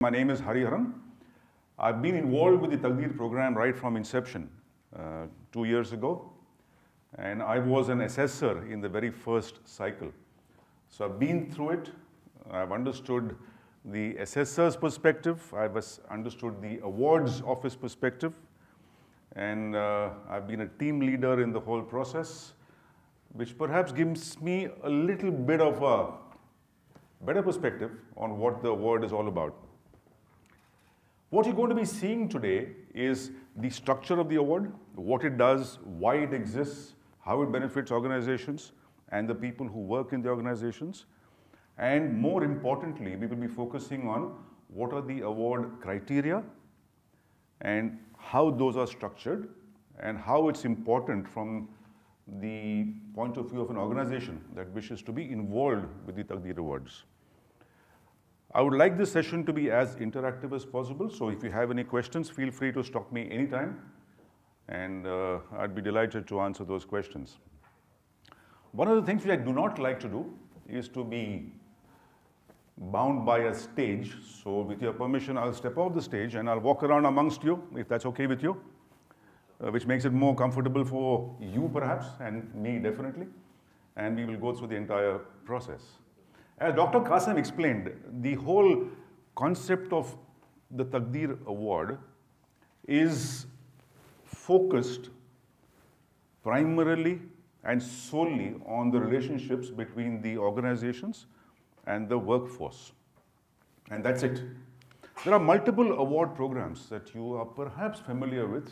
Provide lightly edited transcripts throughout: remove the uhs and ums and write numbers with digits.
My name is Hariharan. I've been involved with the Taqdeer program right from inception 2 years ago, and I was an assessor in the very first cycle. So I've been through it. I've understood the assessor's perspective. I've understood the awards office perspective, and I've been a team leader in the whole process, which perhaps gives me a little bit of a better perspective on what the award is all about. What you're going to be seeing today is the structure of the award, what it does, why it exists, how it benefits organizations and the people who work in the organizations. And more importantly, we will be focusing on what are the award criteria and how those are structured and how it's important from the point of view of an organization that wishes to be involved with the Taqdeer Awards. I would like this session to be as interactive as possible, so if you have any questions, feel free to stop me anytime, and I'd be delighted to answer those questions. One of the things which I do not like to do is to be bound by a stage, so with your permission, I'll step off the stage and I'll walk around amongst you, if that's okay with you, which makes it more comfortable for you perhaps, and me definitely, and we will go through the entire process. As Dr. Qasim explained, the whole concept of the Taqdeer Award is focused primarily and solely on the relationships between the organizations and the workforce. And that's it. There are multiple award programs that you are perhaps familiar with,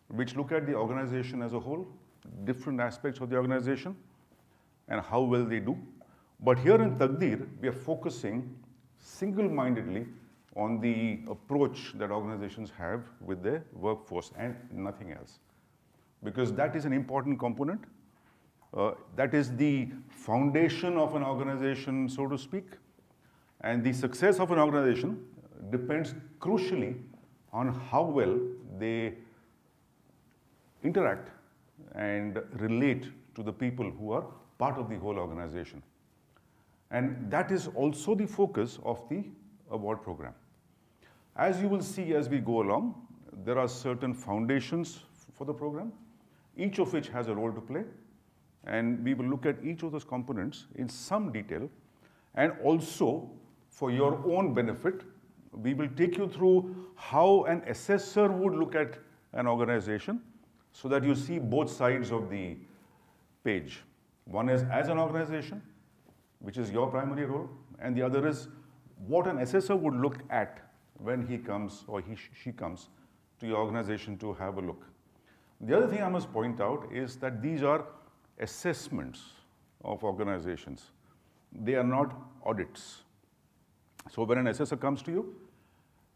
which look at the organization as a whole, different aspects of the organization, and how well they do. But here in Taqdeer, we are focusing single-mindedly on the approach that organizations have with their workforce and nothing else. Because that is an important component. That is the foundation of an organization, so to speak. And the success of an organization depends crucially on how well they interact and relate to the people who are part of the whole organization. And that is also the focus of the award program. As you will see as we go along, there are certain foundations for the program, each of which has a role to play. And we will look at each of those components in some detail. And also, for your own benefit, we will take you through how an assessor would look at an organization so that you see both sides of the page. One is as an organization, which is your primary role, and the other is what an assessor would look at when he comes or she comes to your organization to have a look. The other thing I must point out is that these are assessments of organizations. They are not audits. So when an assessor comes to you,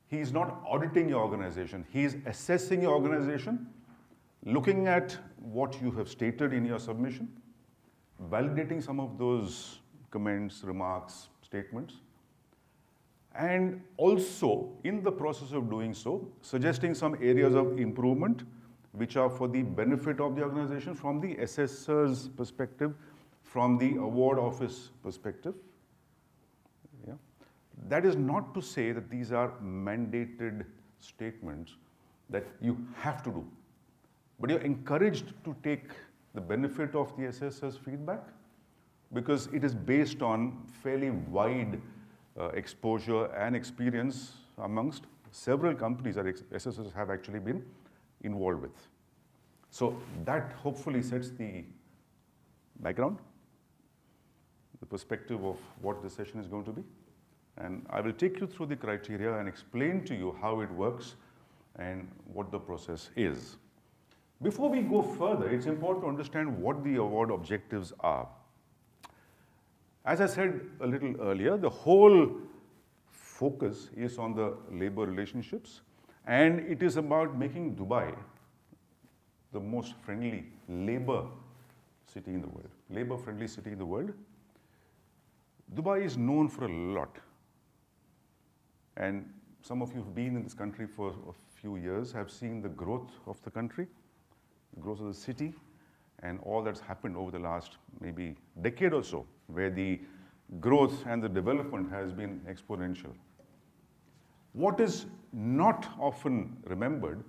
he is not auditing your organization. He is assessing your organization, looking at what you have stated in your submission, validating some of those comments, remarks, statements, and also, in the process of doing so, suggesting some areas of improvement which are for the benefit of the organization from the assessor's perspective, from the award office perspective. Yeah. That is not to say that these are mandated statements that you have to do, but you're encouraged to take the benefit of the assessor's feedback, because it is based on fairly wide exposure and experience amongst several companies that assessors have actually been involved with. So that hopefully sets the background, the perspective of what the session is going to be. And I will take you through the criteria and explain to you how it works and what the process is. Before we go further, it's important to understand what the award objectives are. As I said a little earlier, the whole focus is on the labor relationships, and it is about making Dubai the most friendly labor city in the world, labor-friendly city in the world. Dubai is known for a lot, and some of you who've been in this country for a few years have seen the growth of the country, the growth of the city, and all that's happened over the last maybe decade or so, where the growth and the development has been exponential. What is not often remembered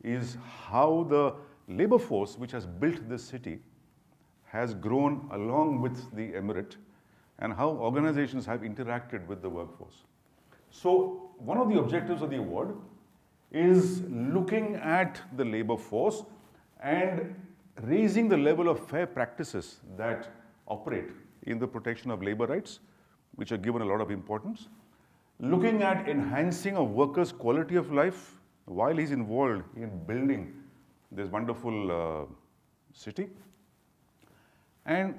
is how the labor force which has built this city has grown along with the emirate and how organizations have interacted with the workforce. So one of the objectives of the award is looking at the labor force and raising the level of fair practices that operate in the protection of labor rights, which are given a lot of importance, looking at enhancing a worker's quality of life while he's involved in building this wonderful city. And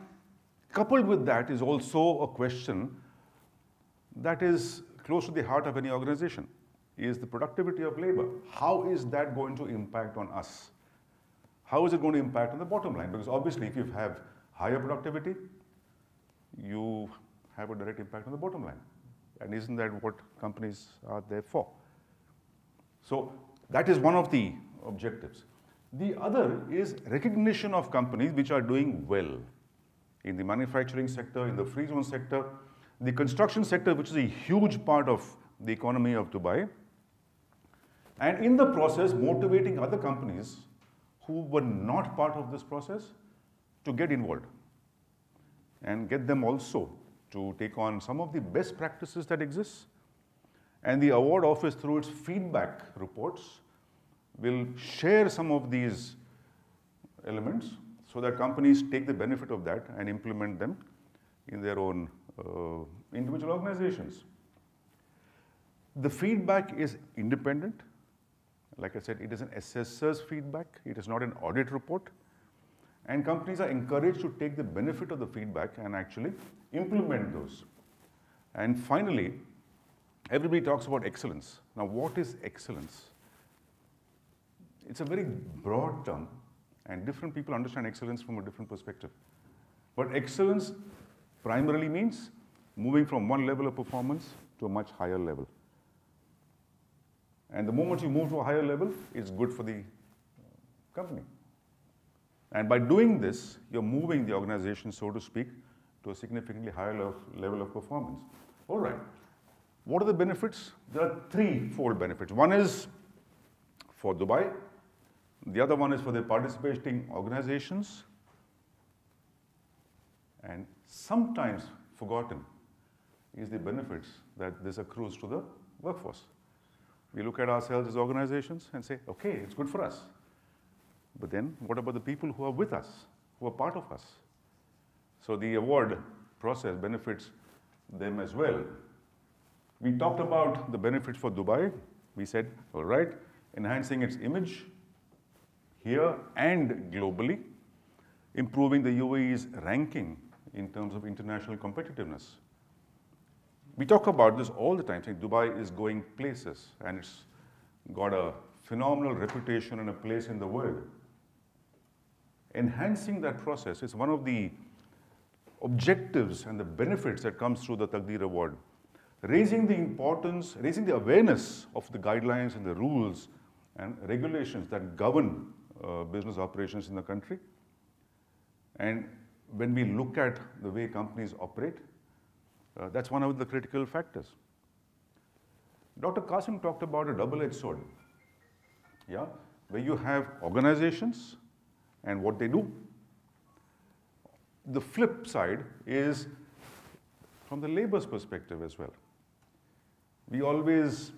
coupled with that is also a question that is close to the heart of any organization, is the productivity of labor. How is that going to impact on us? How is it going to impact on the bottom line? Because obviously if you have higher productivity, you have a direct impact on the bottom line. And isn't that what companies are there for? So that is one of the objectives. The other is recognition of companies which are doing well in the manufacturing sector, in the free zone sector, the construction sector, which is a huge part of the economy of Dubai, and in the process motivating other companies who were not part of this process to get involved and get them also to take on some of the best practices that exist. And the award office, through its feedback reports, will share some of these elements so that companies take the benefit of that and implement them in their own individual organizations. The feedback is independent. Like I said, it is an assessor's feedback. It is not an audit report. And companies are encouraged to take the benefit of the feedback and actually implement those. And finally, everybody talks about excellence. Now, what is excellence? It's a very broad term, and different people understand excellence from a different perspective. But excellence primarily means moving from one level of performance to a much higher level. And the moment you move to a higher level, it's good for the company. And by doing this, you're moving the organization, so to speak, to a significantly higher level of performance. All right. What are the benefits? There are threefold benefits. One is for Dubai. The other one is for the participating organizations. And sometimes forgotten is the benefits that this accrues to the workforce. We look at ourselves as organizations and say, okay, it's good for us. But then what about the people who are with us, who are part of us? So the award process benefits them as well. We talked about the benefits for Dubai. We said, all right, enhancing its image here and globally, improving the UAE's ranking in terms of international competitiveness. We talk about this all the time, saying Dubai is going places and it's got a phenomenal reputation and a place in the world. Enhancing that process is one of the objectives and the benefits that comes through the Taqdeer Award. Raising the importance, raising the awareness of the guidelines and the rules and regulations that govern business operations in the country. And when we look at the way companies operate, that's one of the critical factors. Dr. Qasim talked about a double-edged sword, yeah, where you have organizations and what they do. The flip side is from the labor's perspective as well. We always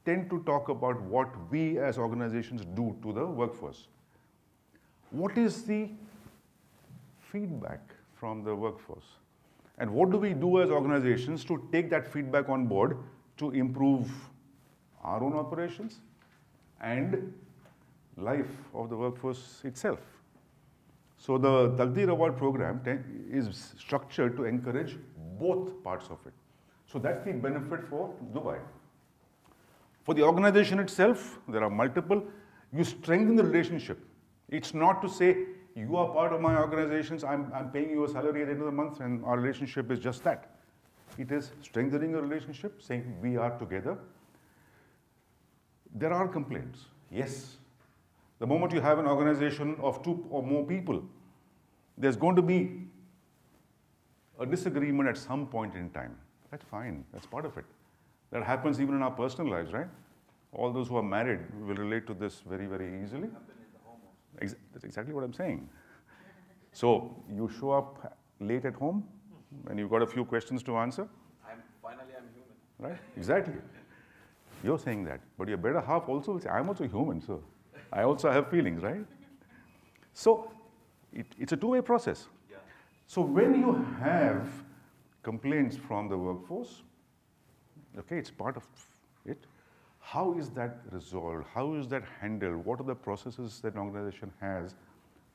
tend to talk about what we as organizations do to the workforce. What is the feedback from the workforce? And what do we do as organizations to take that feedback on board to improve our own operations and life of the workforce itself? So the Taqdeer Award program is structured to encourage both parts of it. So that's the benefit for Dubai. For the organization itself, there are multiple. You strengthen the relationship. It's not to say, you are part of my organizations, I'm paying you a salary at the end of the month, and our relationship is just that. It is strengthening a relationship, saying we are together. There are complaints, yes. The moment you have an organization of 2 or more people, there's going to be a disagreement at some point in time. That's fine, that's part of it. That happens even in our personal lives, right? All those who are married will relate to this very, very easily. That's exactly what I'm saying. So you show up late at home and you've got a few questions to answer. Finally, I'm human. Right? Exactly. You're saying that. But your better half also will say, I'm also human, so I also have feelings, right? So it's a two-way process. Yeah. So when you have complaints from the workforce, okay, it's part of it. How is that resolved? How is that handled? What are the processes that an organization has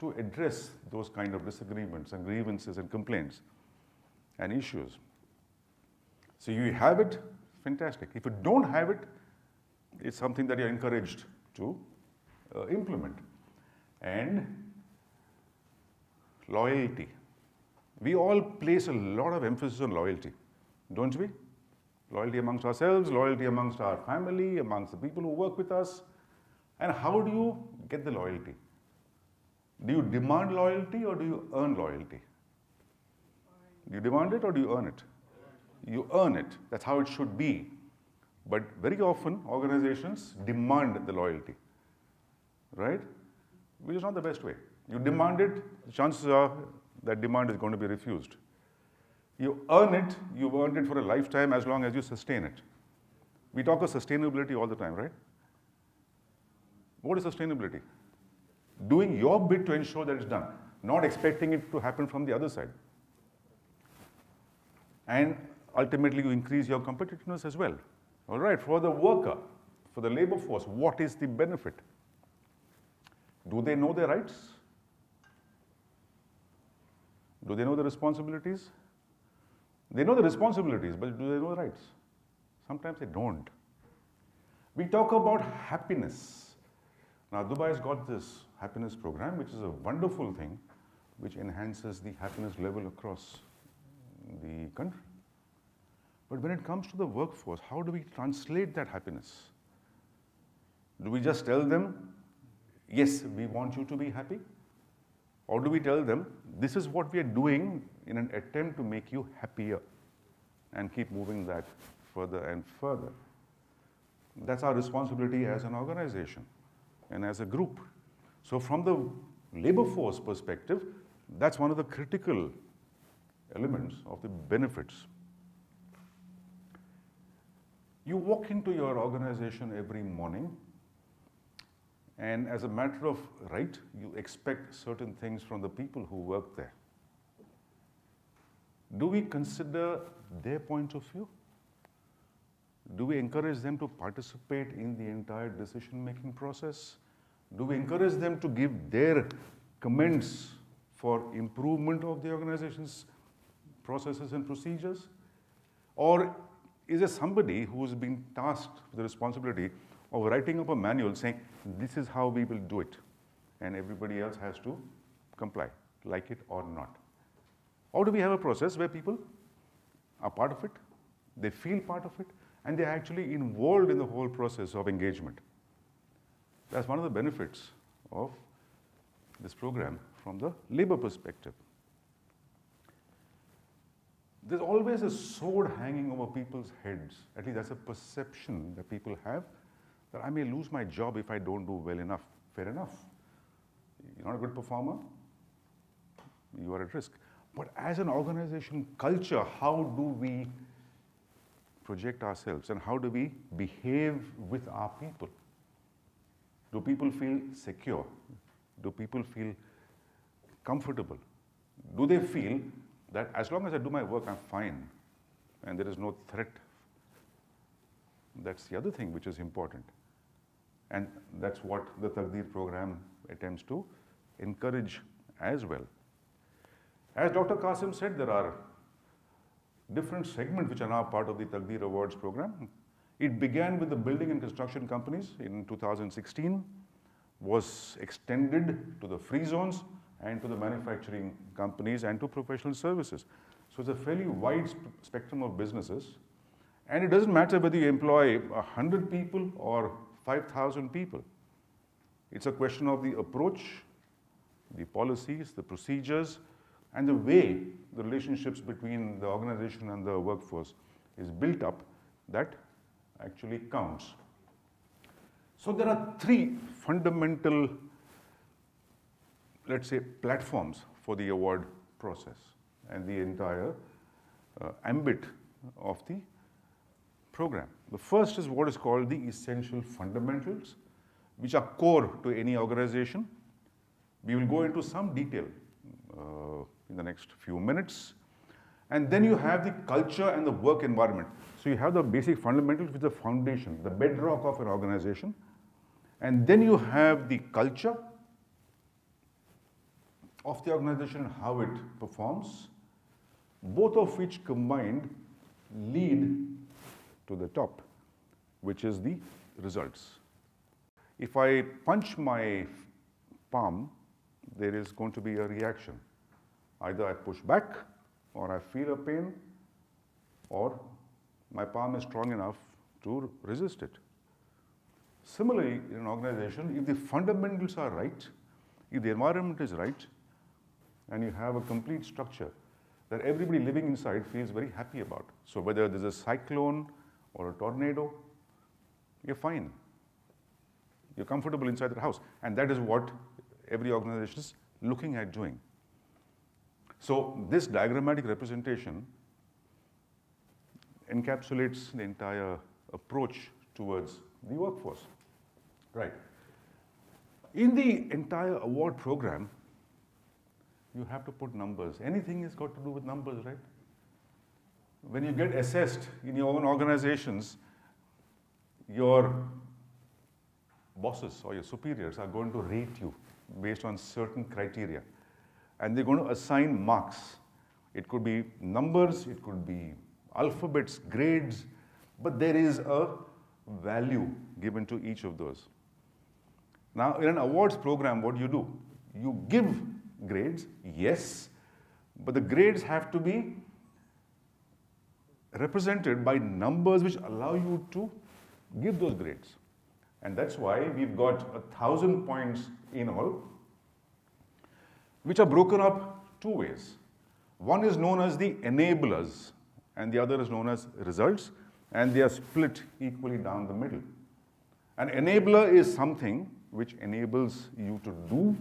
to address those kind of disagreements and grievances and complaints and issues? So you have it, fantastic. If you don't have it, it's something that you're encouraged to implement. And loyalty. We all place a lot of emphasis on loyalty, don't we? Loyalty amongst ourselves, loyalty amongst our family, amongst the people who work with us. And how do you get the loyalty? Do you demand loyalty or do you earn loyalty? Do you demand it or do you earn it? You earn it. That's how it should be. But very often, organizations demand the loyalty, right? Which is not the best way. You demand it, the chances are that demand is going to be refused. You earn it, you've earned it for a lifetime as long as you sustain it. We talk of sustainability all the time, right? What is sustainability? Doing your bit to ensure that it's done, not expecting it to happen from the other side. And ultimately, you increase your competitiveness as well. All right, for the worker, for the labor force, what is the benefit? Do they know their rights? Do they know the responsibilities? They know the responsibilities, but do they know the rights? Sometimes they don't. We talk about happiness. Now, Dubai has got this happiness program, which is a wonderful thing, which enhances the happiness level across the country. But when it comes to the workforce, how do we translate that happiness? Do we just tell them, yes, we want you to be happy? Or do we tell them, this is what we are doing in an attempt to make you happier and keep moving that further and further? That's our responsibility as an organization and as a group. So from the labor force perspective, that's one of the critical elements of the benefits. You walk into your organization every morning, and as a matter of right, you expect certain things from the people who work there. Do we consider their point of view? Do we encourage them to participate in the entire decision-making process? Do we encourage them to give their comments for improvement of the organization's processes and procedures? Or is there somebody who's been tasked with the responsibility of writing up a manual saying, this is how we will do it, and everybody else has to comply, like it or not? Or do we have a process where people are part of it, they feel part of it, and they're actually involved in the whole process of engagement? That's one of the benefits of this program from the labor perspective. There's always a sword hanging over people's heads. At least that's a perception that people have, that I may lose my job if I don't do well enough. Fair enough. You're not a good performer, you are at risk. But as an organization culture, how do we project ourselves and how do we behave with our people? Do people feel secure? Do people feel comfortable? Do they feel that as long as I do my work, I'm fine and there is no threat? That's the other thing which is important. And that's what the Taqdeer program attempts to encourage as well. As Dr. Qasim said, there are different segments which are now part of the Taqdeer Awards program. It began with the building and construction companies in 2016, was extended to the free zones and to the manufacturing companies and to professional services. So it's a fairly wide spectrum of businesses. And it doesn't matter whether you employ 100 people or 5,000 people. It's a question of the approach, the policies, the procedures, and the way the relationships between the organization and the workforce is built up that actually counts. So there are three fundamental, let's say, platforms for the award process and the entire ambit of the program. The first is what is called the essential fundamentals, which are core to any organization. We will go into some detail in the next few minutes. And then you have the culture and the work environment. So you have the basic fundamentals, which is the foundation, the bedrock of an organization. And then you have the culture of the organization and how it performs, both of which combined lead to the top, which is the results. If I punch my palm, there is going to be a reaction. Either I push back, or I feel a pain, or my palm is strong enough to resist it. Similarly, in an organization, if the fundamentals are right, if the environment is right, and you have a complete structure that everybody living inside feels very happy about. So whether there's a cyclone or a tornado, you're fine. You're comfortable inside the house. And that is what every organization is looking at doing. So this diagrammatic representation encapsulates the entire approach towards the workforce. Right. In the entire award program, you have to put numbers. Anything has got to do with numbers, right? When you get assessed in your own organizations, your bosses or your superiors are going to rate you based on certain criteria. And they're going to assign marks. It could be numbers, it could be alphabets, grades, but there is a value given to each of those. Now, in an awards program, what do? You give grades, yes, but the grades have to be represented by numbers which allow you to give those grades. And that's why we've got 1,000 points in all, which are broken up two ways. One is known as the enablers, and the other is known as results, and they are split equally down the middle. An enabler is something which enables you to do.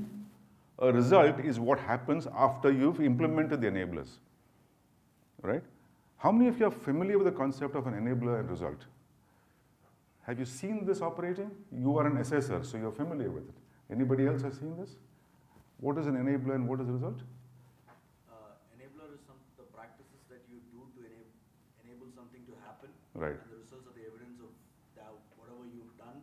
A result is what happens after you've implemented the enablers, right? How many of you are familiar with the concept of an enabler and result? Have you seen this operating? You are an assessor, so you're familiar with it. Anybody else has seen this? What is an enabler and what is a result? Enabler is the practices that you do to enable something to happen. Right. And the results are the evidence of that whatever you've done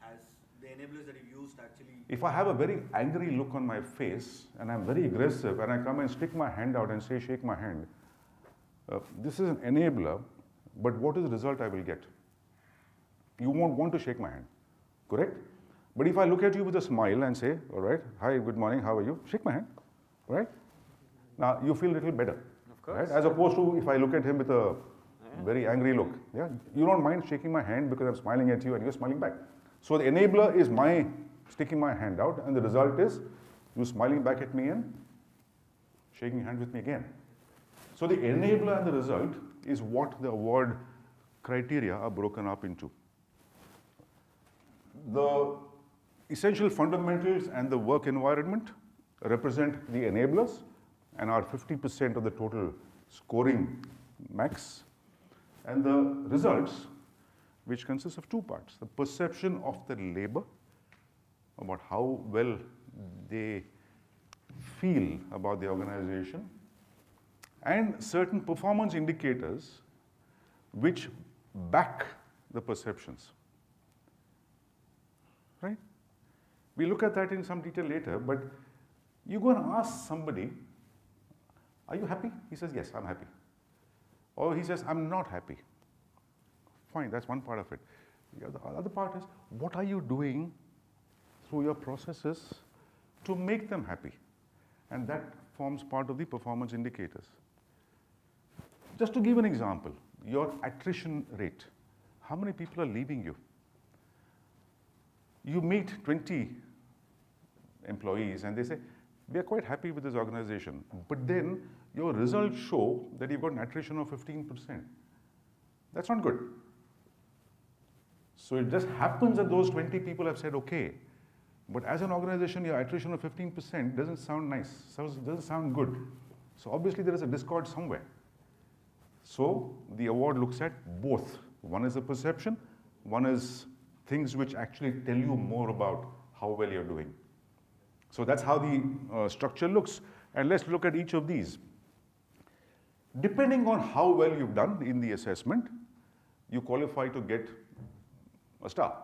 has the enablers that you've used actually. If I have a very angry look on my face and I'm very aggressive and I come and stick my hand out and say, shake my hand, this is an enabler, but what is the result I will get? You won't want to shake my hand, correct? But if I look at you with a smile and say, all right, hi, good morning, how are you? Shake my hand, right? Now, you feel a little better, of course, right? As opposed to if I look at him with a very angry look. Yeah, you don't mind shaking my hand because I'm smiling at you and you're smiling back. So the enabler is my sticking my hand out, and the result is you smiling back at me and shaking hands with me again. So the enabler and the result is what the award criteria are broken up into. The essential fundamentals and the work environment represent the enablers and are 50% of the total scoring max. And the results, which consists of two parts: the perception of the labor, about how well they feel about the organization, and certain performance indicators which back the perceptions. Right? We look at that in some detail later, but you go and ask somebody, are you happy? He says, yes, I'm happy. Or he says, I'm not happy. Fine, that's one part of it. The other part is, what are you doing through your processes to make them happy? And that forms part of the performance indicators. Just to give an example, your attrition rate. How many people are leaving you? You meet 20 employees and they say, we are quite happy with this organization, but then your results show that you've got an attrition of 15%. That's not good. So it just happens that those 20 people have said, okay. But as an organization, your attrition of 15% doesn't sound nice, doesn't sound good. So obviously there is a discord somewhere. So the award looks at both. One is the perception, one is things which actually tell you more about how well you're doing. So that's how the structure looks. And let's look at each of these. Depending on how well you've done in the assessment, you qualify to get a star.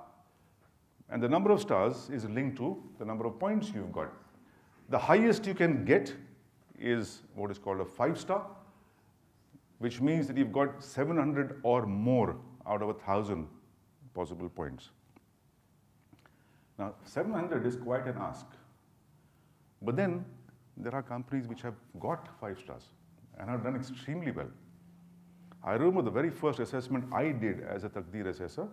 And the number of stars is linked to the number of points you've got. The highest you can get is what is called a 5-star, which means that you've got 700 or more out of 1,000 possible points. Now, 700 is quite an ask. But then there are companies which have got 5 stars and have done extremely well. I remember the very first assessment I did as a Taqdeer assessor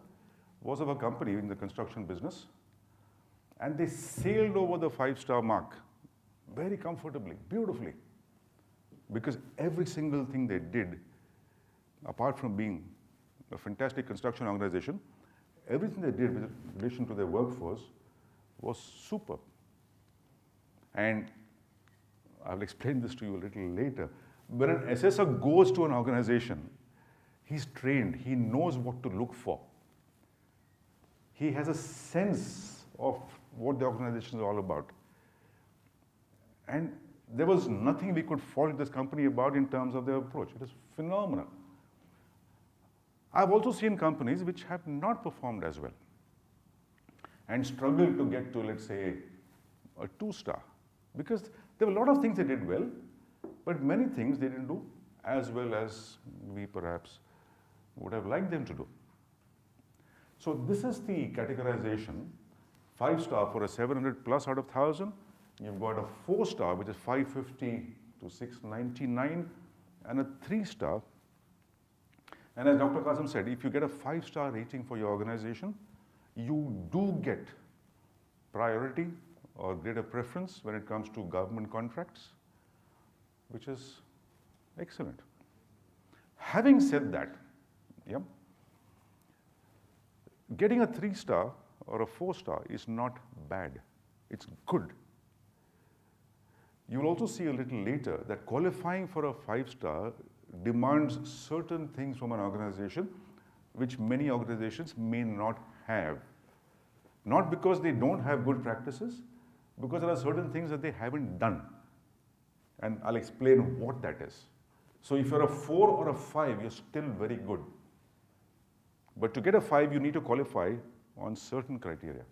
was of a company in the construction business, and they sailed over the 5-star mark very comfortably, beautifully, because every single thing they did, apart from being a fantastic construction organization, everything they did with relation to their workforce was superb. And I'll explain this to you a little later. When an assessor goes to an organization, he's trained, he knows what to look for. He has a sense of what the organization is all about. And there was nothing we could fault this company about in terms of their approach. It is phenomenal. I've also seen companies which have not performed as well and struggled to get to, let's say, a 2-star. Because there were a lot of things they did well, but many things they didn't do as well as we perhaps would have liked them to do. So this is the categorization. 5-star for a 700 plus out of 1,000. You've got a 4-star, which is 550 to 699, and a 3-star. And as Dr. Qasim said, if you get a 5-star rating for your organization, you do get priority or greater preference when it comes to government contracts, which is excellent. Having said that, yeah, getting a 3-star or a 4-star is not bad. It's good. You will also see a little later that qualifying for a 5-star demands certain things from an organization which many organizations may not have. Not because they don't have good practices, because there are certain things that they haven't done. And I'll explain what that is. So if you're a 4 or a 5, you're still very good. But to get a 5, you need to qualify on certain criteria.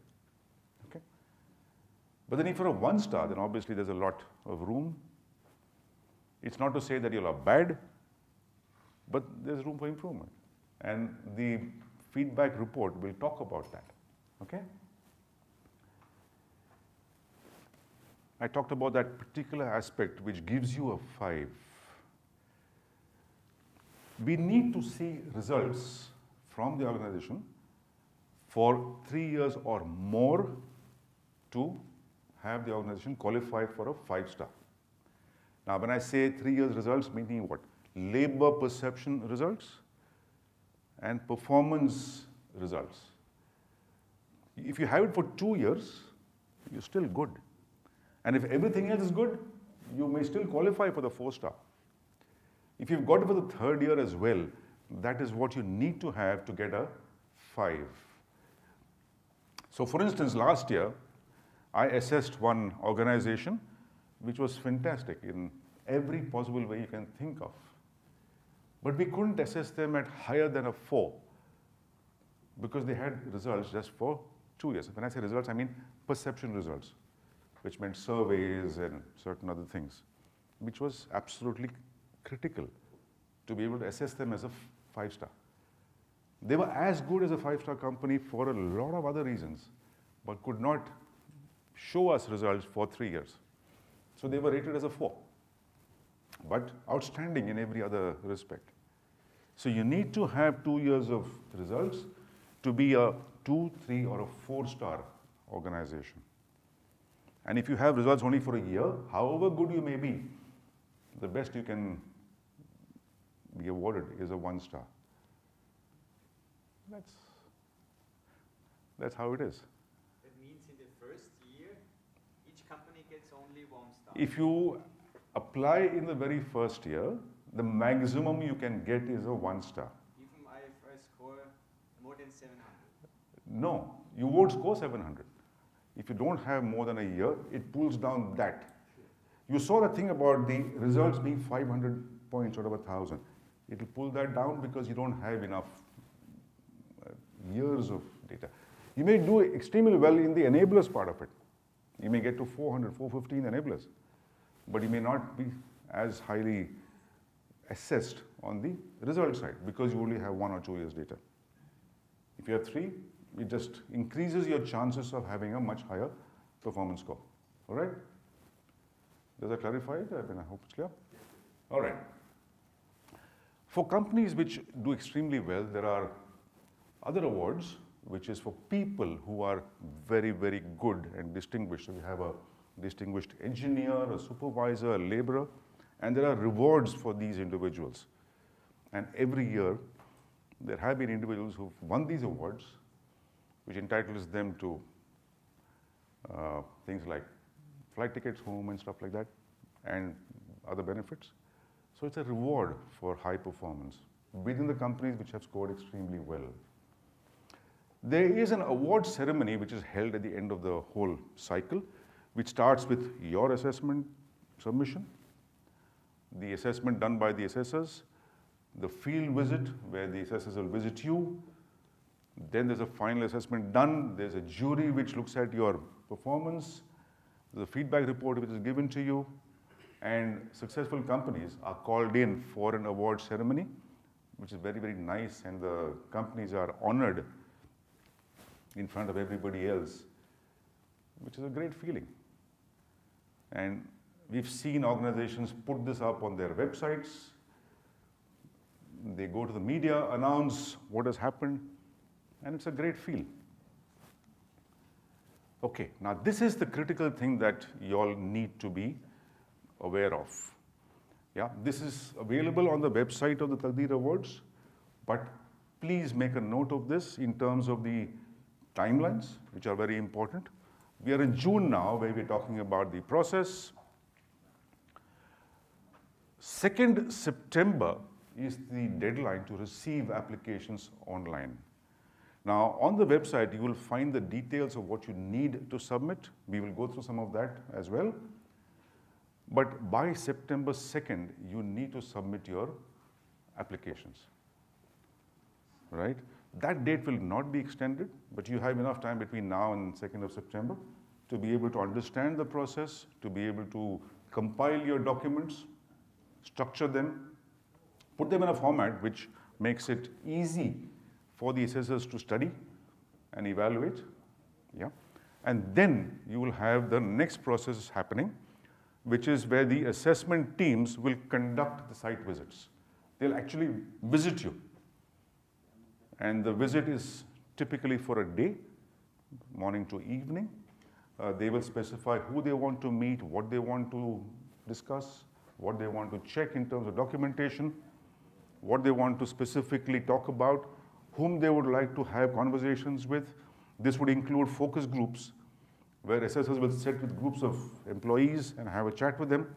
Okay? But then if you're a 1-star, then obviously there's a lot of room. It's not to say that you're bad, but there's room for improvement. And the feedback report will talk about that. Okay? I talked about that particular aspect which gives you a 5. We need to see results from the organization for 3 years or more to have the organization qualify for a 5-star. Now, when I say 3 years results, meaning what? Labor perception results and performance results. If you have it for 2 years, you're still good. And if everything else is good, you may still qualify for the 4-star. If you've got it for the 3rd year as well, that is what you need to have to get a 5. So for instance, last year, I assessed one organization which was fantastic in every possible way you can think of. But we couldn't assess them at higher than a 4 because they had results just for 2 years. When I say results, I mean perception results, which meant surveys and certain other things, which was absolutely critical to be able to assess them as a 5-star. They were as good as a 5-star company for a lot of other reasons, but could not show us results for 3 years. So they were rated as a 4, but outstanding in every other respect. So you need to have 2 years of results to be a 2, 3, or a 4-star organization. And if you have results only for a year, however good you may be, the best you can be awarded is a 1-star. That's how it is. That means in the first year, each company gets only 1 star. If you apply in the very first year, the maximum you can get is a 1 star. Even if I score more than 700. No, you won't score 700. If you don't have more than a year, it pulls down that. You saw the thing about the results being 500 points out of 1,000. It will pull that down because you don't have enough years of data. You may do extremely well in the enablers part of it. You may get to 400, 415 enablers, but you may not be as highly assessed on the result side because you only have 1 or 2 years data. If you have 3, it just increases your chances of having a much higher performance score. All right? Does that clarify it? I hope it's clear. All right. For companies which do extremely well, there are other awards, which is for people who are very, very good and distinguished. So we have a distinguished engineer, a supervisor, a laborer, and there are rewards for these individuals. And every year, there have been individuals who've won these awards, which entitles them to things like flight tickets home and stuff like that, and other benefits. So it's a reward for high performance within the companies which have scored extremely well. There is an award ceremony which is held at the end of the whole cycle, which starts with your assessment submission, the assessment done by the assessors, the field visit where the assessors will visit you, then there's a final assessment done, there's a jury which looks at your performance, the feedback report which is given to you, and successful companies are called in for an award ceremony, which is very, very nice, and the companies are honored in front of everybody else, which is a great feeling. And we've seen organizations put this up on their websites. They go to the media, announce what has happened, and it's a great feel. Okay, now this is the critical thing that you all need to be aware of. Yeah, this is available on the website of the Taqdeer Awards, but please make a note of this in terms of the timelines, which are very important. We are in June now, where we're talking about the process. 2nd September is the deadline to receive applications online. Now, on the website, you will find the details of what you need to submit. We will go through some of that as well. But by September 2nd, you need to submit your applications, right? That date will not be extended, but you have enough time between now and 2nd of September to be able to understand the process, to be able to compile your documents, structure them, put them in a format which makes it easy for the assessors to study and evaluate, yeah? And then you will have the next process happening, which is where the assessment teams will conduct the site visits. They'll actually visit you. And the visit is typically for a day, morning to evening. They will specify who they want to meet, what they want to discuss, what they want to check in terms of documentation, what they want to specifically talk about, whom they would like to have conversations with. This would include focus groups, where assessors will sit with groups of employees and have a chat with them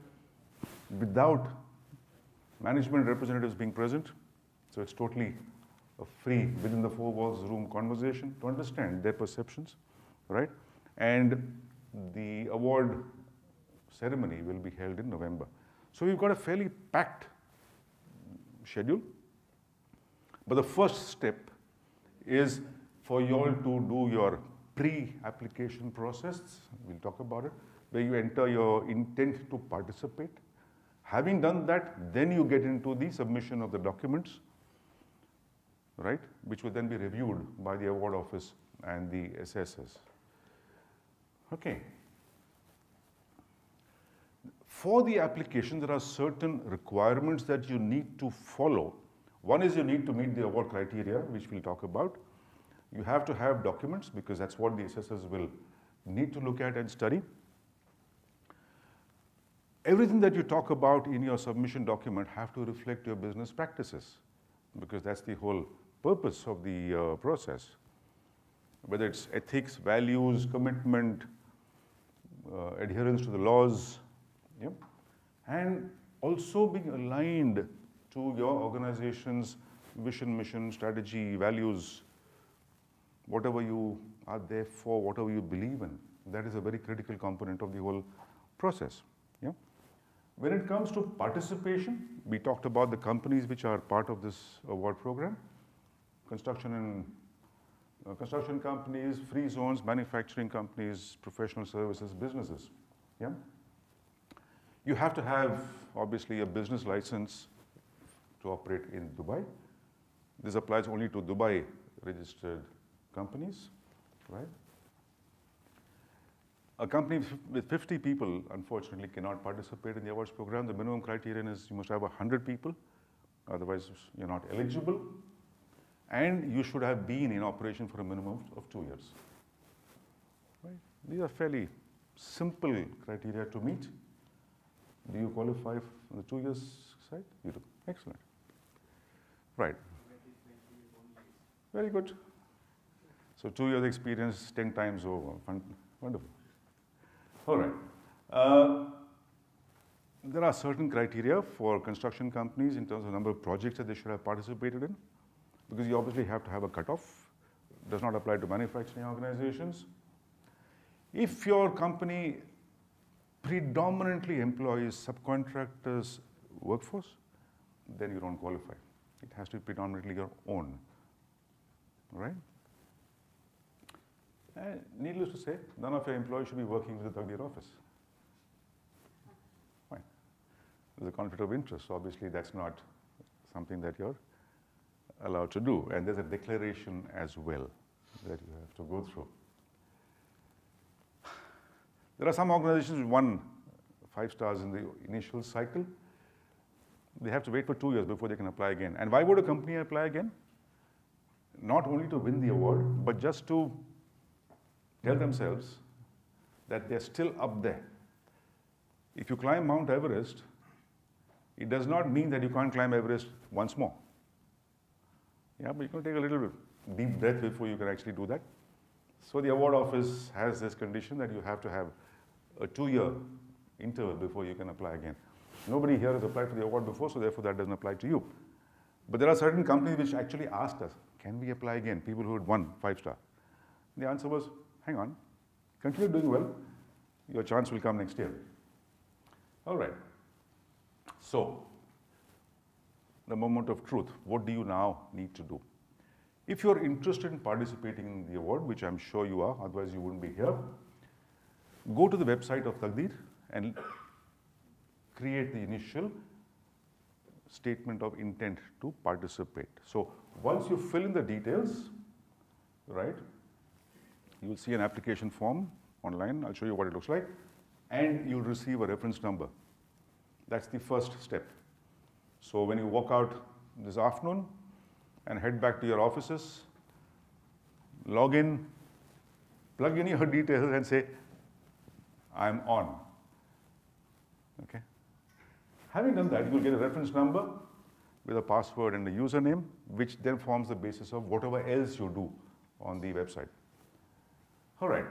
without management representatives being present. So it's totally a free, within the four walls room conversation to understand their perceptions, right? And the award ceremony will be held in November. So we've got a fairly packed schedule. But the first step is for you all to do your pre-application process, we'll talk about it, where you enter your intent to participate. Having done that, then you get into the submission of the documents, right, which will then be reviewed by the award office and the assessors. Okay. For the application, there are certain requirements that you need to follow. One is you need to meet the award criteria, which we'll talk about. You have to have documents, because that's what the assessors will need to look at and study. Everything that you talk about in your submission document have to reflect your business practices, because that's the whole purpose of the process. whether it's ethics, values, commitment, adherence to the laws, yeah? And also being aligned to your organization's vision, mission, strategy, values, whatever you are there for, whatever you believe in. That is a very critical component of the whole process. Yeah? When it comes to participation, we talked about the companies which are part of this award program. Construction companies, free zones, manufacturing companies, professional services, businesses. Yeah? You have to have, obviously, a business license to operate in Dubai. This applies only to Dubai registered companies, right? A company with 50 people, unfortunately, cannot participate in the awards program. The minimum criterion is you must have 100 people, otherwise you're not eligible. And you should have been in operation for a minimum of 2 years. Right? These are fairly simple criteria to meet. Do you qualify for the 2 years side? You do. Excellent. Right. Very good. So 2 years experience, 10 times over. Wonderful. All right. There are certain criteria for construction companies in terms of number of projects that they should have participated in, because you obviously have to have a cutoff. It does not apply to manufacturing organizations. If your company predominantly employs subcontractors workforce, then you don't qualify. It has to be predominantly your own, right? And needless to say, none of your employees should be working with the Taqdeer office. Fine. There's a conflict of interest, so obviously that's not something that you're allowed to do. And there's a declaration as well that you have to go through. There are some organizations who won 5 stars in the initial cycle. They have to wait for 2 years before they can apply again. And why would a company apply again? Not only to win the award, but just to tell themselves that they're still up there. If you climb Mount Everest, it does not mean that you can't climb Everest once more. Yeah, but you can take a little deep breath before you can actually do that. So the award office has this condition that you have to have a 2-year interval before you can apply again. Nobody here has applied for the award before, so therefore that doesn't apply to you. But there are certain companies which actually asked us, can we apply again? People who had won 5-star. The answer was, hang on, continue doing well, your chance will come next year. All right. So, the moment of truth, what do you now need to do? If you're interested in participating in the award, which I'm sure you are, otherwise you wouldn't be here, go to the website of Taqdeer and create the initial statement of intent to participate. So once you fill in the details, right, you will see an application form online. I'll show you what it looks like. And you'll receive a reference number. That's the first step. So when you walk out this afternoon and head back to your offices, log in, plug in your details and say, I'm on. Okay? Having done that, you'll get a reference number with a password and a username, which then forms the basis of whatever else you do on the website. All right.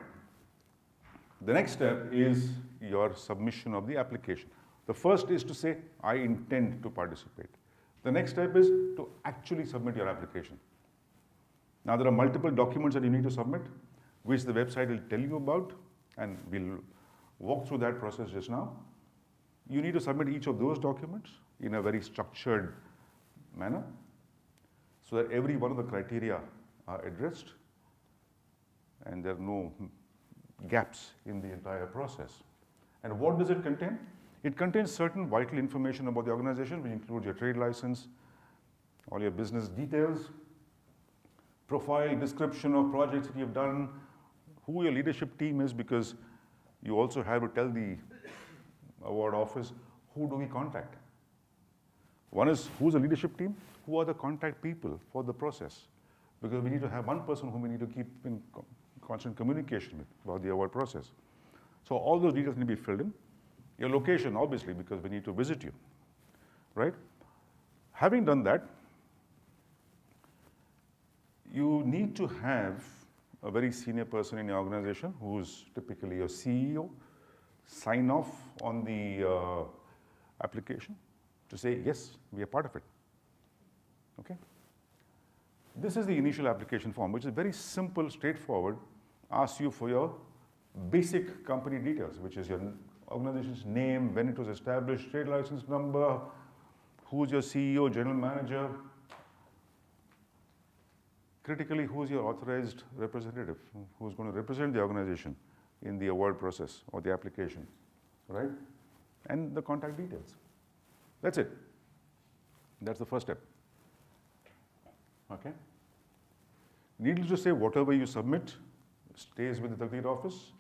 The next step is your submission of the application. The first is to say, I intend to participate. The next step is to actually submit your application. Now, there are multiple documents that you need to submit, which the website will tell you about, and we'll walk through that process just now. You need to submit each of those documents in a very structured manner so that every one of the criteria are addressed and there are no gaps in the entire process. And what does it contain? It contains certain vital information about the organization, which includes your trade license, all your business details, profile, description of projects that you've done, who your leadership team is, because you also have to tell the award office, who do we contact? One is, who's the leadership team? Who are the contact people for the process? Because we need to have one person whom we need to keep in constant communication with about the award process. So all those details need to be filled in. Your location, obviously, because we need to visit you, right? Having done that, you need to have a very senior person in your organization, who's typically your CEO, sign off on the application to say, yes, we are part of it. Okay? This is the initial application form, which is very simple, straightforward, asks you for your basic company details, which is your organization's name, when it was established, trade license number, who's your CEO, general manager, critically, who's your authorized representative, who's going to represent the organization in the award process or the application, right? And the contact details. That's it. That's the first step. Okay? Needless to say, whatever you submit stays with the Taqdeer office.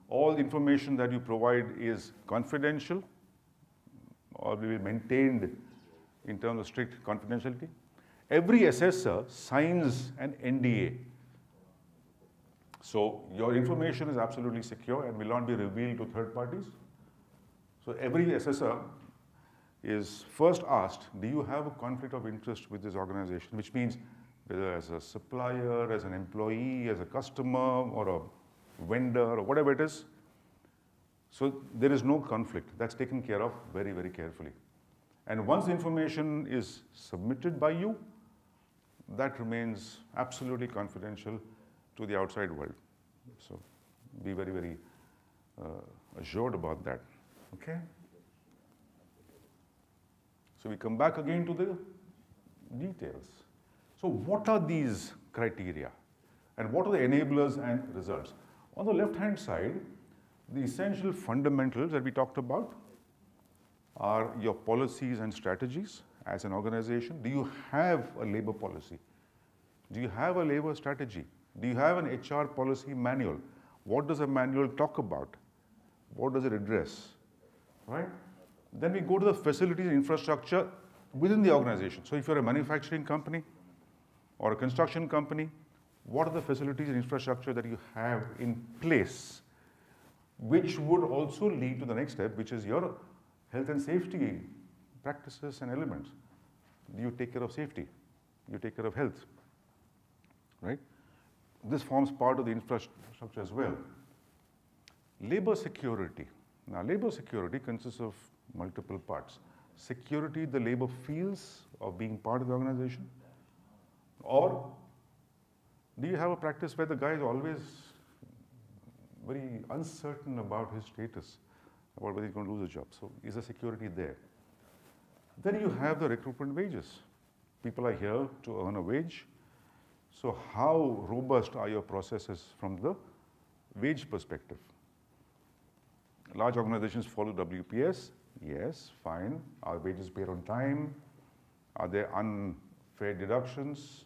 All information that you provide is confidential or will be maintained in terms of strict confidentiality. Every assessor signs an NDA. So your information is absolutely secure and will not be revealed to third parties. So every assessor is first asked, do you have a conflict of interest with this organization? Which means whether as a supplier, as an employee, as a customer, or a vendor, or whatever it is. So there is no conflict. That's taken care of very, very carefully. And once the information is submitted by you, that remains absolutely confidential to the outside world. So be very, very assured about that. Okay? So we come back again to the details. So what are these criteria? And what are the enablers and results? On the left-hand side, the essential fundamentals that we talked about are your policies and strategies as an organization. Do you have a labor policy? Do you have a labor strategy? Do you have an HR policy manual? What does a manual talk about? What does it address? Right? Then we go to the facilities and infrastructure within the organization. So if you're a manufacturing company or a construction company, what are the facilities and infrastructure that you have in place, which would also lead to the next step, which is your health and safety practices and elements. Do you take care of safety? Do you take care of health? Right? This forms part of the infrastructure as well. Labor security. Now, labor security consists of multiple parts. Security the labor feels of being part of the organization, or do you have a practice where the guy is always very uncertain about his status, about whether he's going to lose a job? So is the security there? Then you have the recruitment wages. People are here to earn a wage. So how robust are your processes from the wage perspective? Large organizations follow WPS. Yes, fine. Are wages paid on time? Are there unfair deductions?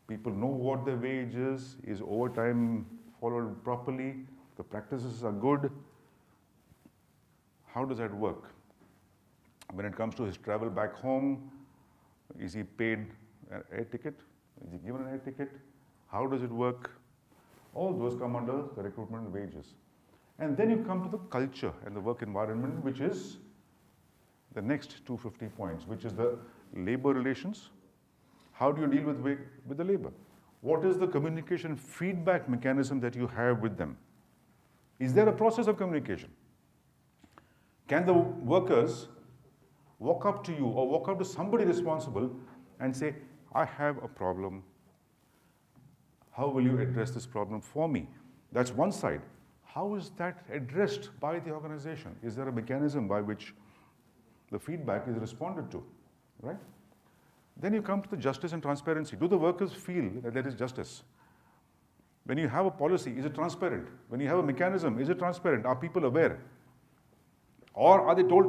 People know what their wage is. Is overtime followed properly? The practices are good. How does that work? When it comes to his travel back home, is he paid an air ticket? Is he given an air ticket? How does it work? All those come under the recruitment wages. And then you come to the culture and the work environment, which is the next 250 points, which is the labor relations. How do you deal with the labor? What is the communication feedback mechanism that you have with them? Is there a process of communication? Can the workers walk up to you or walk up to somebody responsible and say, I have a problem. How will you address this problem for me? That's one side. How is that addressed by the organization? Is there a mechanism by which the feedback is responded to, right? Then you come to the justice and transparency. Do the workers feel that there is justice? When you have a policy, is it transparent? When you have a mechanism, is it transparent? Are people aware? Or are they told,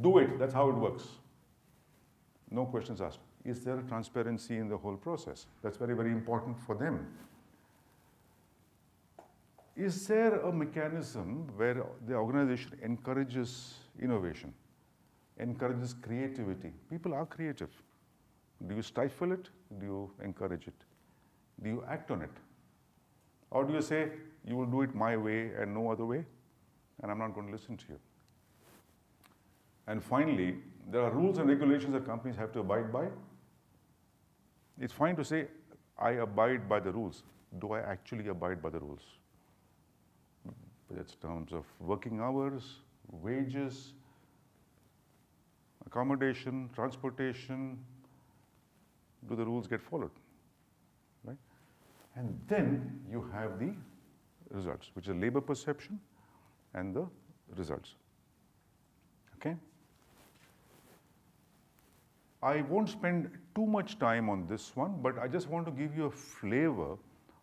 do it, that's how it works? No questions asked. Is there a transparency in the whole process? That's very, very important for them. Is there a mechanism where the organization encourages innovation, encourages creativity? People are creative. Do you stifle it? Do you encourage it? Do you act on it? Or do you say, you will do it my way and no other way, and I'm not going to listen to you? And finally, there are rules and regulations that companies have to abide by. It's fine to say, I abide by the rules. Do I actually abide by the rules? Whether it's in terms of working hours, wages, accommodation, transportation, do the rules get followed, right? And then you have the results, which is labor perception and the results, okay? I won't spend too much time on this one, but I just want to give you a flavor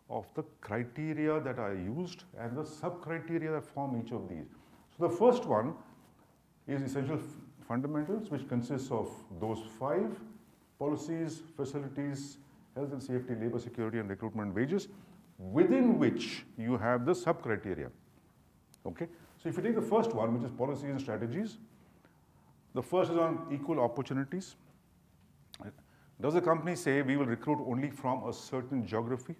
of the criteria that I used and the sub-criteria that form each of these. So the first one is essential fundamentals, which consists of those 5: policies, facilities, health and safety, labor security, and recruitment wages, within which you have the sub-criteria, okay? So if you take the first one, which is policies and strategies, the first is on equal opportunities. Does the company say we will recruit only from a certain geography?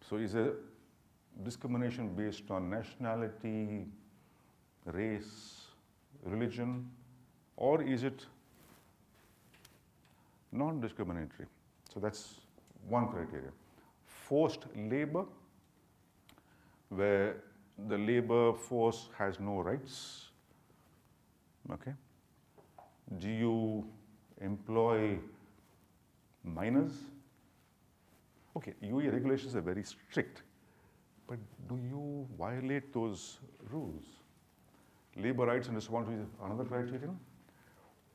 So is there discrimination based on nationality, race, religion, or is it non-discriminatory? So that's one criteria. Forced labor, where the labor force has no rights, okay? Do you employ minors? Okay, UAE regulations are very strict, but do you violate those rules? Labor rights and responsibilities is another criterion.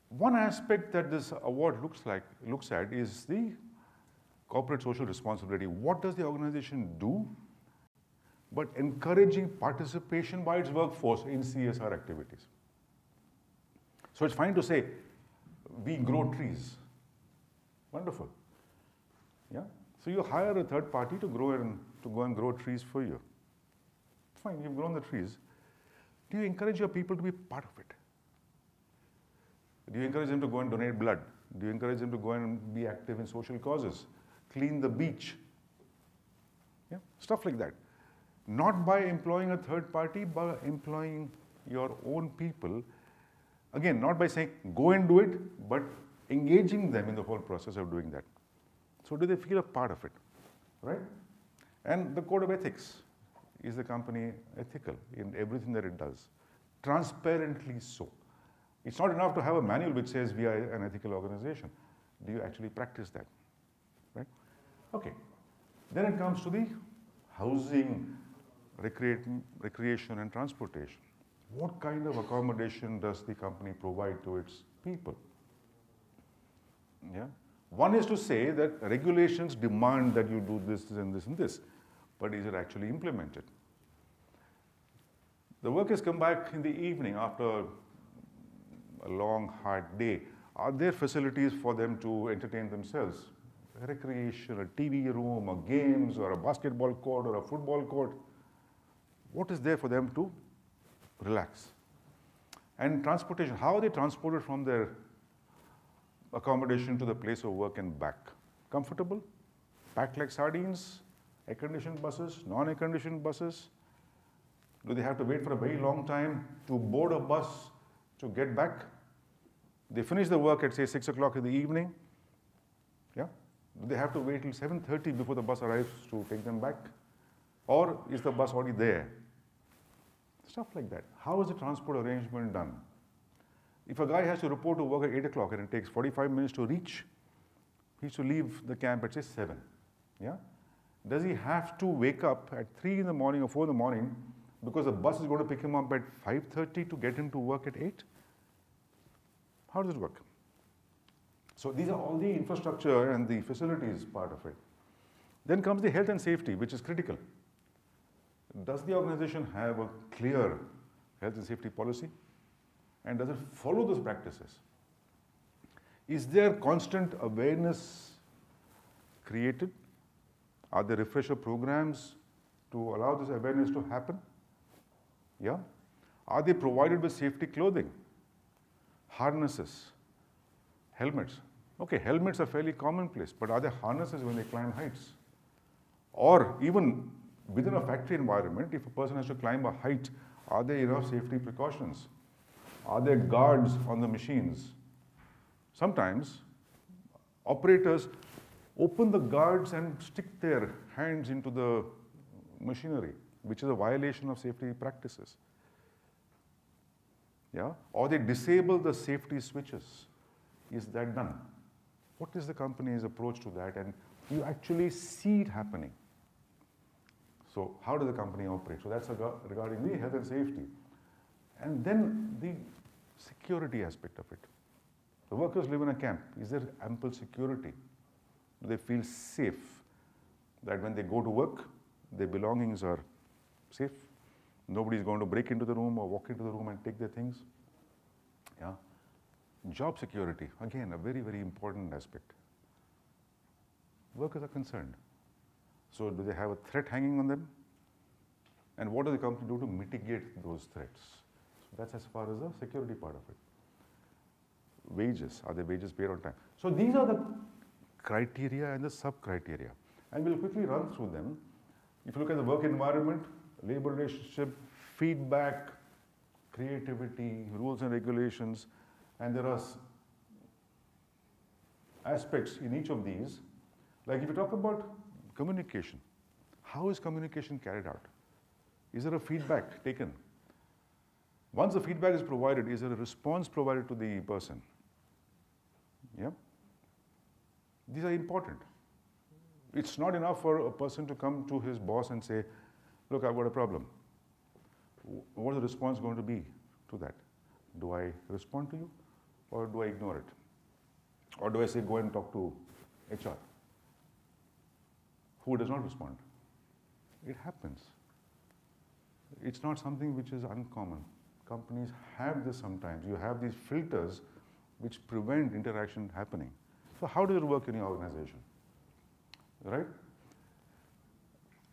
One aspect that this award looks at is the corporate social responsibility. What does the organization do but encouraging participation by its workforce in CSR activities? So it's fine to say, we grow trees. Wonderful. Yeah? So you hire a third party to go and grow trees for you. Fine, you've grown the trees. Do you encourage your people to be part of it? Do you encourage them to go and donate blood? Do you encourage them to go and be active in social causes? Clean the beach? Yeah? Stuff like that. Not by employing a third party, but employing your own people. Again, not by saying, go and do it, but engaging them in the whole process of doing that. So do they feel a part of it, right? And the code of ethics. Is the company ethical in everything that it does? Transparently so. It's not enough to have a manual which says we are an ethical organization. Do you actually practice that, right? Okay. Then it comes to the housing, recreation and transportation. What kind of accommodation does the company provide to its people? Yeah? One is to say that regulations demand that you do this and this and this, but is it actually implemented? The workers come back in the evening after a long, hard day. Are there facilities for them to entertain themselves? A recreation, a TV room, or games, or a basketball court, or a football court? What is there for them to relax? And transportation, how are they transported from their accommodation to the place of work and back? Comfortable? Packed like sardines? Air-conditioned buses? Non-air-conditioned buses? Do they have to wait for a very long time to board a bus to get back? They finish the work at, say, 6 o'clock in the evening. Yeah? Do they have to wait till 7:30 before the bus arrives to take them back? Or is the bus already there? Stuff like that. How is the transport arrangement done? If a guy has to report to work at 8 o'clock and it takes 45 minutes to reach, he has to leave the camp at, say, 7. Yeah? Does he have to wake up at 3 in the morning or 4 in the morning because the bus is going to pick him up at 5:30 to get him to work at 8? How does it work? So these are all the infrastructure and the facilities part of it. Then comes the health and safety, which is critical. Does the organization have a clear health and safety policy? And does it follow those practices? Is there constant awareness created? Are there refresher programs to allow this awareness to happen? Yeah? Are they provided with safety clothing? Harnesses? Helmets? Okay, helmets are fairly commonplace, but are there harnesses when they climb heights? Or even within a factory environment, if a person has to climb a height, are there enough safety precautions? Are there guards on the machines? Sometimes operators open the guards and stick their hands into the machinery, which is a violation of safety practices. Yeah? Or they disable the safety switches. Is that done? What is the company's approach to that? And you actually see it happening. So how does the company operate? So that's regarding the health and safety. And then the security aspect of it. The workers live in a camp. Is there ample security? Do they feel safe that when they go to work, their belongings are safe? Nobody is going to break into the room or walk into the room and take their things? Yeah. Job security, again, a very, very important aspect. Workers are concerned. So do they have a threat hanging on them? And what does the company do to mitigate those threats? So that's as far as the security part of it. Wages, are the wages paid on time? So these are the criteria and the sub-criteria. And we'll quickly run through them. If you look at the work environment, labor relationship, feedback, creativity, rules and regulations, and there are aspects in each of these. Like if you talk about communication, how is communication carried out? Is there a feedback taken? Once the feedback is provided, is there a response provided to the person? Yeah? These are important. It's not enough for a person to come to his boss and say, look, I've got a problem. What is the response going to be to that? Do I respond to you or do I ignore it? Or do I say, go and talk to HR? Who does not respond? It happens. It's not something which is uncommon. Companies have this sometimes. You have these filters which prevent interaction happening. So how does it work in your organization? Right?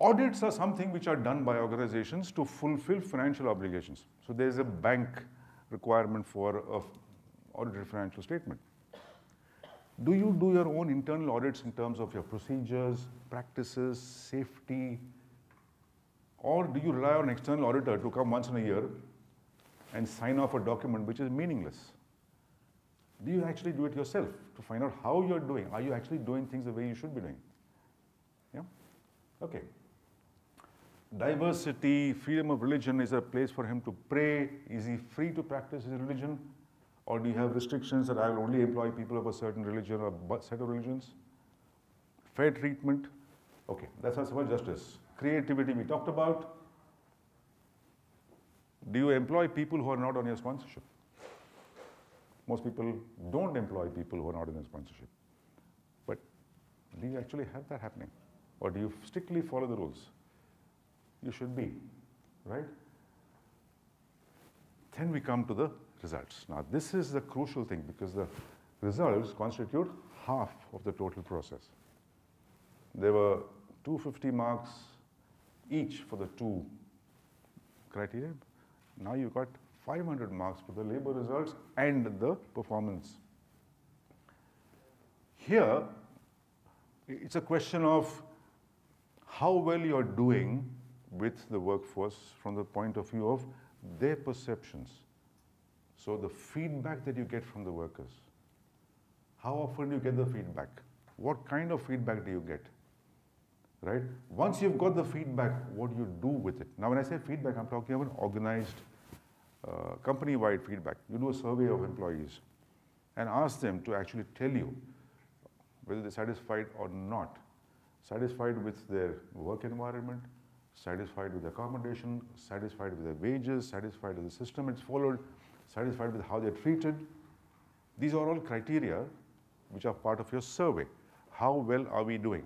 Audits are something which are done by organizations to fulfill financial obligations. So there's a bank requirement for an audited financial statement. Do you do your own internal audits in terms of your procedures, practices, safety, or do you rely on an external auditor to come once in a year and sign off a document which is meaningless? Do you actually do it yourself to find out how you're doing? Are you actually doing things the way you should be doing? Yeah? Okay. Diversity, freedom of religion, is there a place for him to pray? Is he free to practice his religion? Or do you have restrictions that I will only employ people of a certain religion or a set of religions? Fair treatment. Okay, that's as far as justice. Creativity we talked about. Do you employ people who are not on your sponsorship? Most people don't employ people who are not in their sponsorship. But do you actually have that happening? Or do you strictly follow the rules? You should be, right? Then we come to the results. Now, this is the crucial thing because the results constitute half of the total process. There were 250 marks each for the two criteria. Now you've got 500 marks for the labor results and the performance. Here, it's a question of how well you're doing with the workforce from the point of view of their perceptions. So the feedback that you get from the workers. How often do you get the feedback? What kind of feedback do you get? Right? Once you've got the feedback, what do you do with it? Now when I say feedback, I'm talking about organized, company-wide feedback. You do a survey of employees and ask them to actually tell you whether they're satisfied or not. Satisfied with their work environment, satisfied with accommodation, satisfied with their wages, satisfied with the system it's followed, satisfied with how they're treated. These are all criteria which are part of your survey. How well are we doing?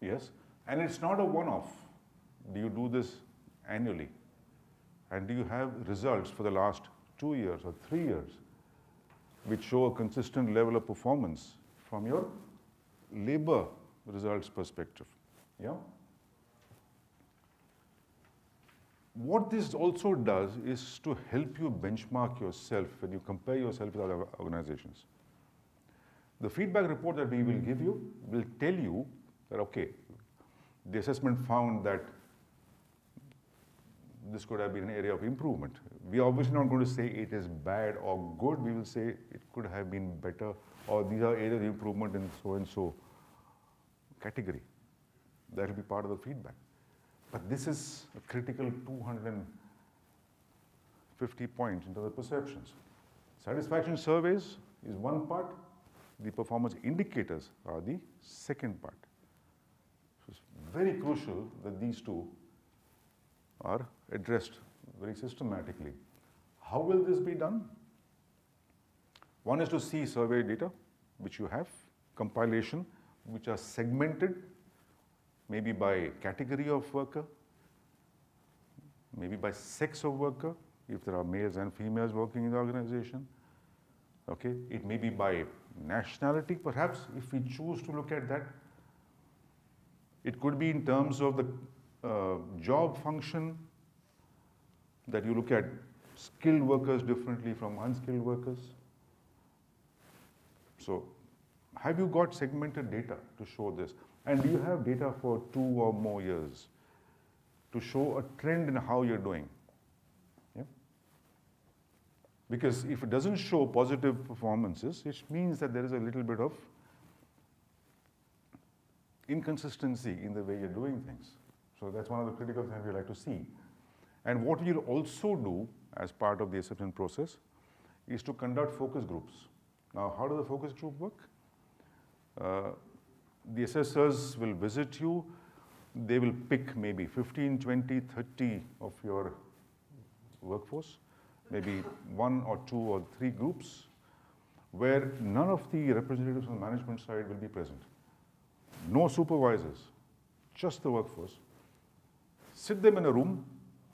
Yes, and it's not a one-off. Do you do this annually? And do you have results for the last 2 years or 3 years which show a consistent level of performance from your labor results perspective? Yeah? What this also does is to help you benchmark yourself when you compare yourself with other organizations. The feedback report that we will give you will tell you that, okay, the assessment found that this could have been an area of improvement. We are obviously not going to say it is bad or good. We will say it could have been better or these are areas of improvement in so and so category. That will be part of the feedback. But this is a critical 250 points into the perceptions. Satisfaction surveys is one part. The performance indicators are the second part. So it's very crucial that these two are addressed very systematically. How will this be done? One is to see survey data, which you have, compilation, which are segmented, maybe by category of worker, maybe by sex of worker, if there are males and females working in the organization. Okay, it may be by nationality, perhaps, if we choose to look at that. It could be in terms of the job function, that you look at skilled workers differently from unskilled workers. So, have you got segmented data to show this? And do you have data for 2 or more years to show a trend in how you're doing? Yeah? Because if it doesn't show positive performances, it means that there is a little bit of inconsistency in the way you're doing things. So that's one of the critical things we like to see. And what we'll also do as part of the assessment process is to conduct focus groups. Now, how does the focus group work? The assessors will visit you. They will pick maybe 15, 20, 30 of your workforce, maybe 1 or 2 or 3 groups, where none of the representatives on the management side will be present. No supervisors, just the workforce. Sit them in a room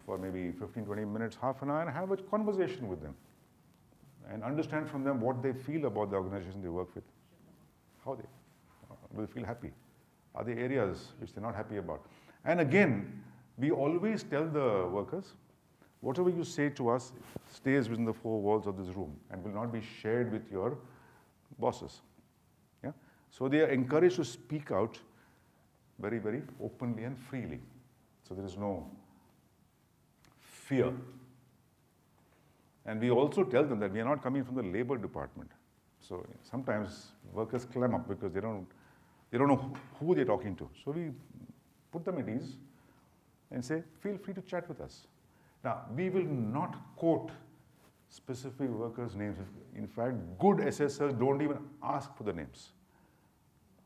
for maybe 15, 20 minutes, half an hour, and have a conversation with them and understand from them what they feel about the organization they work with. How do they feel happy? Are there areas which they're not happy about? And again, we always tell the workers, whatever you say to us stays within the 4 walls of this room and will not be shared with your bosses. Yeah? So they are encouraged to speak out very, very openly and freely. So there is no fear. And we also tell them that we are not coming from the labor department. So sometimes workers clam up because they don't know who they're talking to. So we put them at ease and say, feel free to chat with us. Now, we will not quote specific workers' names. In fact, good assessors don't even ask for the names.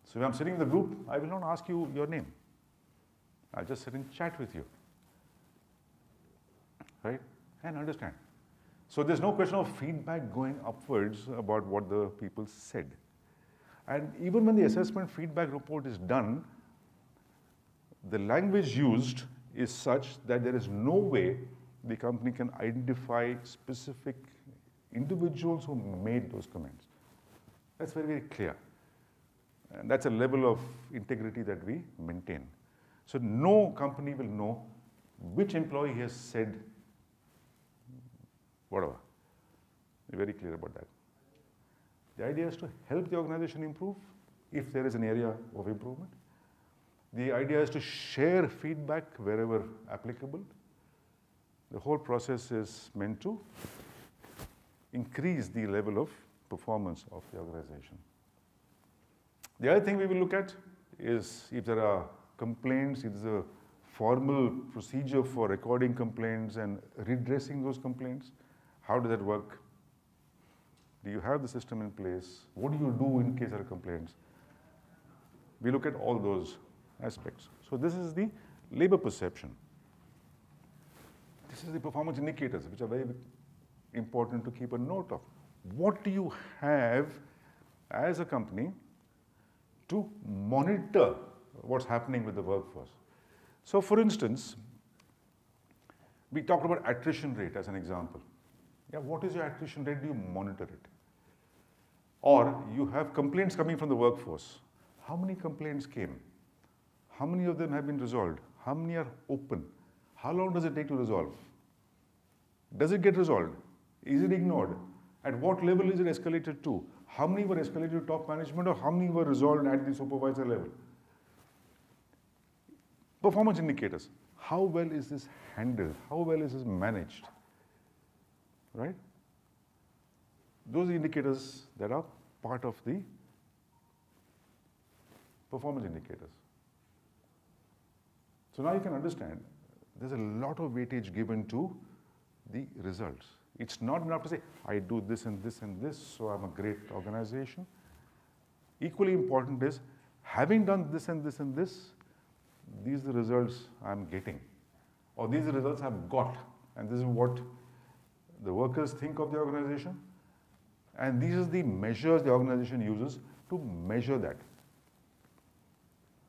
So if I'm sitting in the group, I will not ask you your name. I'll just sit and chat with you, right? And understand. So there's no question of feedback going upwards about what the people said. And even when the assessment feedback report is done, the language used is such that there is no way the company can identify specific individuals who made those comments. That's very, very clear. And that's a level of integrity that we maintain. So no company will know which employee has said whatever. We're very clear about that. The idea is to help the organization improve if there is an area of improvement. The idea is to share feedback wherever applicable. The whole process is meant to increase the level of performance of the organization. The other thing we will look at is if there are complaints, if there's a formal procedure for recording complaints and redressing those complaints. How does that work? Do you have the system in place? What do you do in case there are complaints? We look at all those aspects. So this is the labor perception. This is the performance indicators, which are very important to keep a note of. What do you have as a company to monitor what's happening with the workforce? So for instance, we talked about attrition rate as an example. Yeah, what is your attrition rate? Do you monitor it? Or you have complaints coming from the workforce. How many complaints came? How many of them have been resolved? How many are open? How long does it take to resolve? Does it get resolved? Is it ignored? At what level is it escalated to? How many were escalated to top management or how many were resolved at the supervisor level? Performance indicators. How well is this handled? How well is this managed? Right? Those are indicators that are part of the performance indicators. So now you can understand there's a lot of weightage given to the results. It's not enough to say, I do this and this and this, so I'm a great organization. Equally important is, having done this and this and this, these are the results I'm getting, or these are the results I've got, and this is what the workers think of the organization, and these are the measures the organization uses to measure that.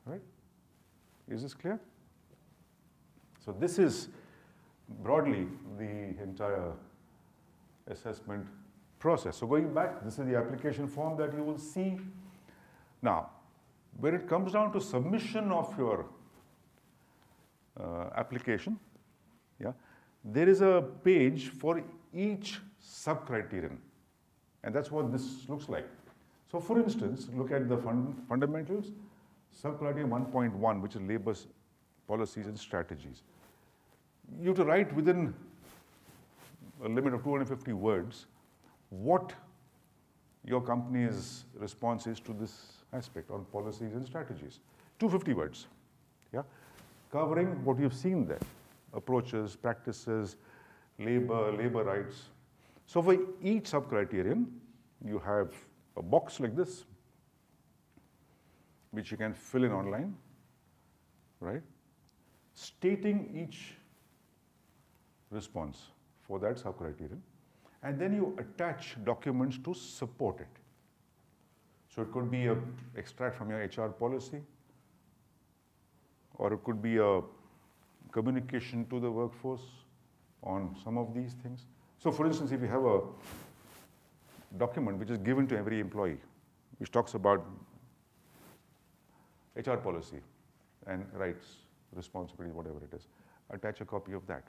Right? Is this clear? So this is broadly the entire assessment process. So going back, this is the application form that you will see. Now, when it comes down to submission of your application, yeah, there is a page for each sub-criterion. And that's what this looks like. So for instance, look at the fundamentals, sub-criterion 1.1, which is labors, policies, and strategies. You have to write within a limit of 250 words what your company's response is to this aspect on policies and strategies. 250 words, yeah? Covering what you've seen there, approaches, practices, labor rights. So for each sub-criterion, you have a box like this, which you can fill in online, right? Stating each response for that sub-criterion, and then you attach documents to support it. So it could be an extract from your HR policy, or it could be a communication to the workforce on some of these things. So for instance, if you have a document which is given to every employee, which talks about HR policy and rights, responsibilities, whatever it is, attach a copy of that.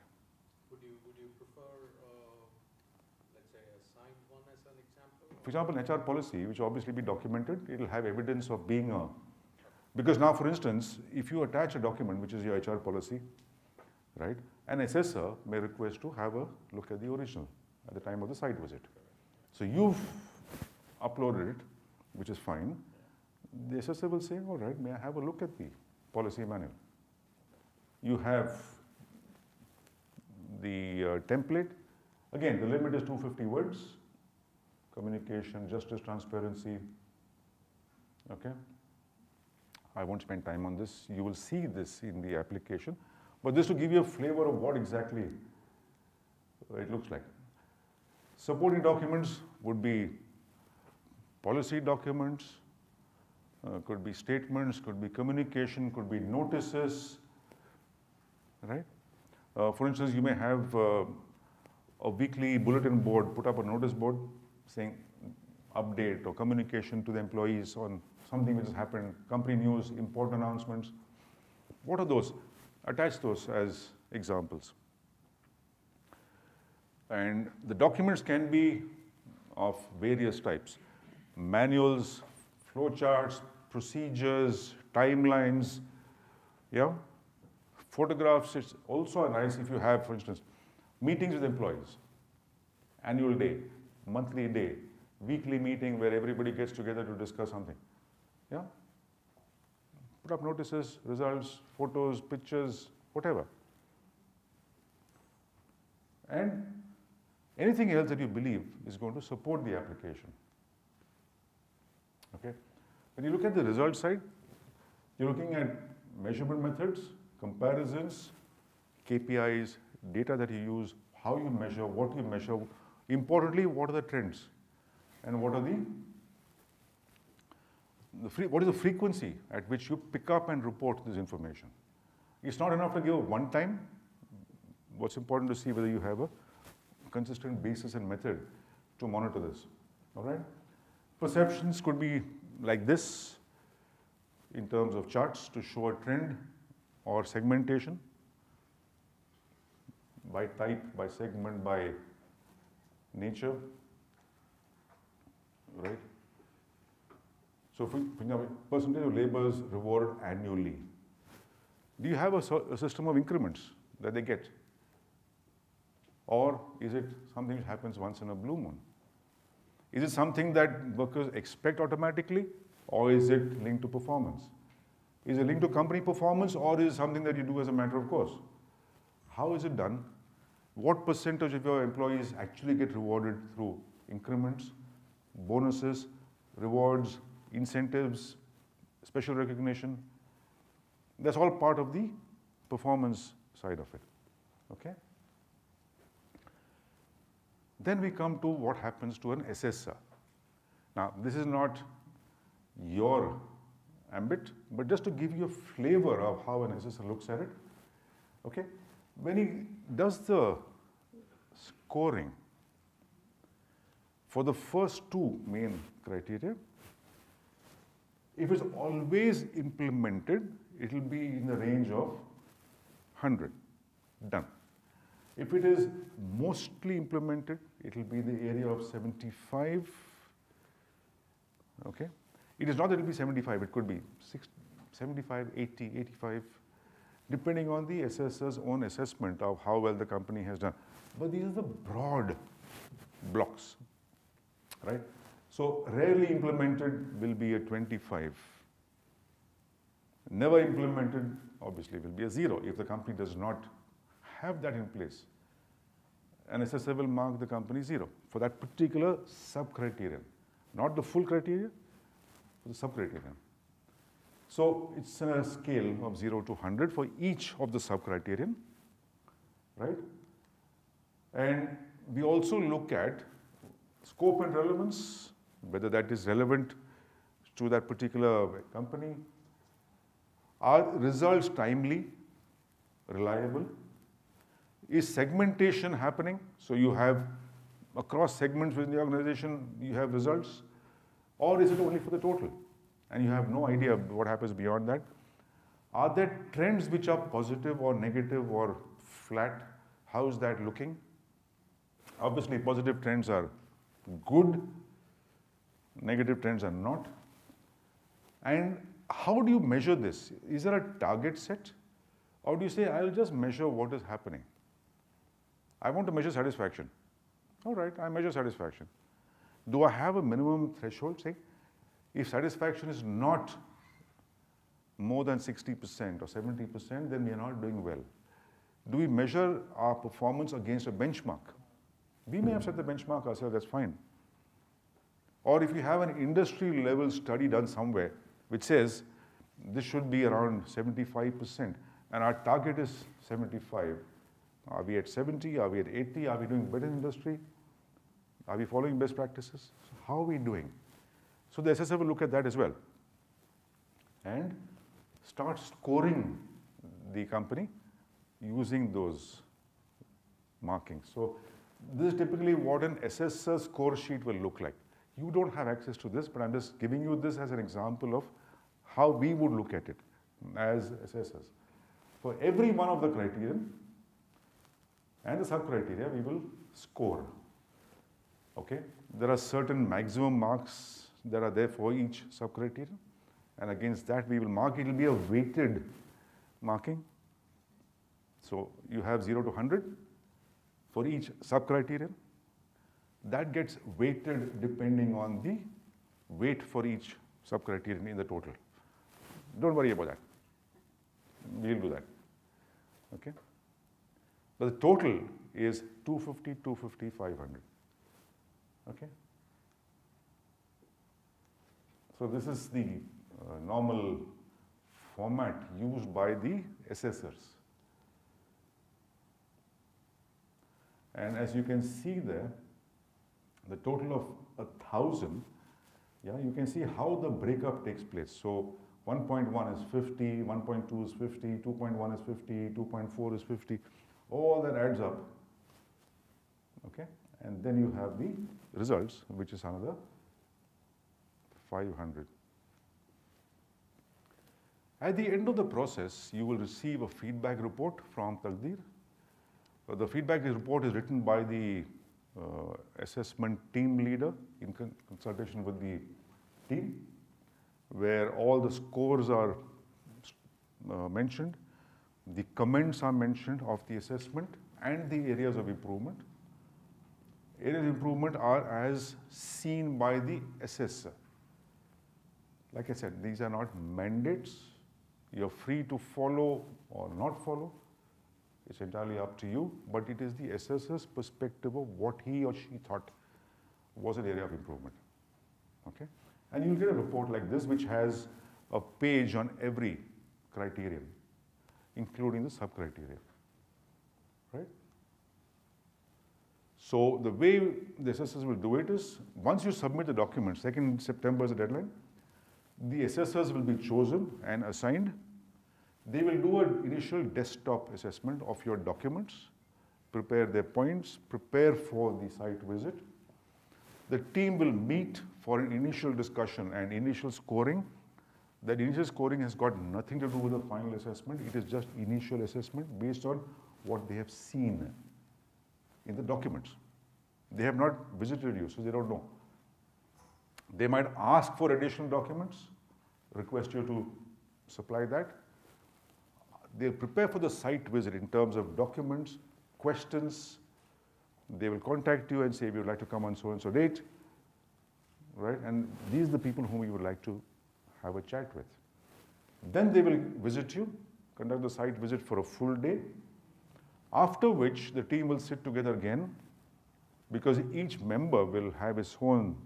Would you prefer, let's say, a signed one as an example? For example, an HR policy, which will obviously be documented, it will have evidence of being a, because now, for instance, if you attach a document, which is your HR policy, right, an assessor may request to have a look at the original at the time of the site visit. So you've uploaded it, which is fine. The assessor will say, all right, may I have a look at the policy manual? You have the template. Again, the limit is 250 words. Communication, justice, transparency. Okay? I won't spend time on this. You will see this in the application. But just to give you a flavor of what exactly it looks like. Supporting documents would be policy documents, could be statements, could be communication, could be notices, right? For instance, you may have a weekly bulletin board, put up a notice board saying update or communication to the employees on something which has happened, company news, important announcements. What are those? Attach those as examples. And the documents can be of various types. Manuals, flowcharts, procedures, timelines, yeah? Photographs, it's also nice if you have, for instance, meetings with employees, annual day, monthly day, weekly meeting where everybody gets together to discuss something, yeah? Put up notices, results, photos, pictures, whatever. And anything else that you believe is going to support the application. Okay? When you look at the result side, you're looking at measurement methods, comparisons, KPIs, data that you use, how you measure, what you measure. Importantly, what are the trends? And what are what is the frequency at which you pick up and report this information? It's not enough to give one time. What's important to see whether you have a consistent basis and method to monitor this, all right? Perceptions could be like this in terms of charts to show a trend or segmentation by type, by segment, by nature, right? So for example, percentage of laborers rewarded annually. Do you have a system of increments that they get? Or is it something that happens once in a blue moon? Is it something that workers expect automatically, or is it linked to performance? Is it linked to company performance, or is it something that you do as a matter of course? How is it done? What percentage of your employees actually get rewarded through increments, bonuses, rewards, incentives, special recognition? That's all part of the performance side of it, okay? Then we come to what happens to an assessor. Now, this is not your ambit, but just to give you a flavor of how an assessor looks at it, okay? When he does the scoring for the first two main criteria, if it's always implemented, it will be in the range of 100, done. If it is mostly implemented, it will be in the area of 75, okay? It is not that it will be 75, it could be 75, 80, 85, depending on the assessor's own assessment of how well the company has done. But these are the broad blocks, right? So rarely implemented will be a 25. Never implemented, obviously, will be a 0 if the company does not have that in place. An assessor will mark the company 0 for that particular sub-criterion, not the full criteria, for the sub-criterion. So it's a scale of 0 to 100 for each of the sub-criterion, right? And we also look at scope and relevance, whether that is relevant to that particular company. Are results timely, reliable? Is segmentation happening? So you have across segments within the organization, you have results? Or is it only for the total? And you have no idea what happens beyond that. Are there trends which are positive or negative or flat? How is that looking? Obviously, positive trends are good, negative trends are not. And how do you measure this? Is there a target set? Or do you say, I'll just measure what is happening? I want to measure satisfaction. All right, I measure satisfaction. Do I have a minimum threshold? Say, if satisfaction is not more than 60% or 70%, then we are not doing well. Do we measure our performance against a benchmark? We may have set the benchmark ourselves, that's fine. Or if you have an industry level study done somewhere which says this should be around 75% and our target is 75. Are we at 70? Are we at 80? Are we doing better in industry? Are we following best practices? So how are we doing? So the assessor will look at that as well and start scoring the company using those markings. So this is typically what an assessor score sheet will look like. You don't have access to this, but I'm just giving you this as an example of how we would look at it as assessors. For every one of the criterion and the sub-criteria, we will score. Okay? There are certain maximum marks that are there for each sub-criterion, and against that we will mark. It will be a weighted marking. So you have 0 to 100 for each sub-criterion. That gets weighted depending on the weight for each sub-criterion in the total. Don't worry about that. We'll do that. Okay? But the total is 250, 250, 500. Okay? So this is the normal format used by the assessors. And as you can see there, the total of 1,000, yeah, you can see how the breakup takes place. So 1.1 is 50, 1.2 is 50, 2.1 is 50, 2.4 is 50. All that adds up. Okay? And then you have the results, which is another 500. At the end of the process, you will receive a feedback report from Taqdeer. The feedback report is written by the assessment team leader in consultation with the team, where all the scores are mentioned, the comments are mentioned of the assessment and the areas of improvement. Areas of improvement are as seen by the assessor. Like I said, these are not mandates. You're free to follow or not follow. It's entirely up to you, but it is the assessor's perspective of what he or she thought was an area of improvement. Okay? And you'll get a report like this, which has a page on every criterion, including the sub-criteria. Right? So the way the assessors will do it is, once you submit the documents, 2nd September is the deadline, the assessors will be chosen and assigned. They will do an initial desktop assessment of your documents, prepare their points, prepare for the site visit. The team will meet for an initial discussion and initial scoring. That initial scoring has got nothing to do with the final assessment. It is just initial assessment based on what they have seen in the documents. They have not visited you, so they don't know. They might ask for additional documents, request you to supply that. They'll prepare for the site visit in terms of documents, questions. They will contact you and say, we would like to come on so-and-so date, right? And these are the people whom you would like to have a chat with. Then they will visit you, conduct the site visit for a full day, after which the team will sit together again, because each member will have his own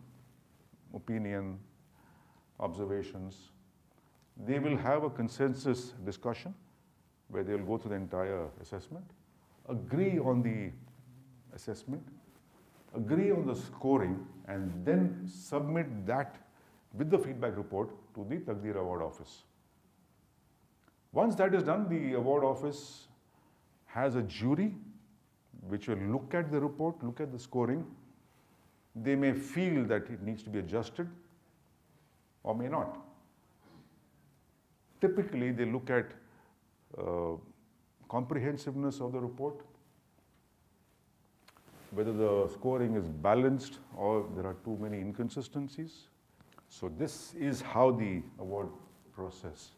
opinion, observations. They will have a consensus discussion where they will go through the entire assessment, agree on the assessment, agree on the scoring, and then submit that with the feedback report to the Taqdeer Award office. Once that is done, the award office has a jury which will look at the report, look at the scoring. They may feel that it needs to be adjusted or may not. Typically, they look at comprehensiveness of the report, whether the scoring is balanced or there are too many inconsistencies. So this is how the award process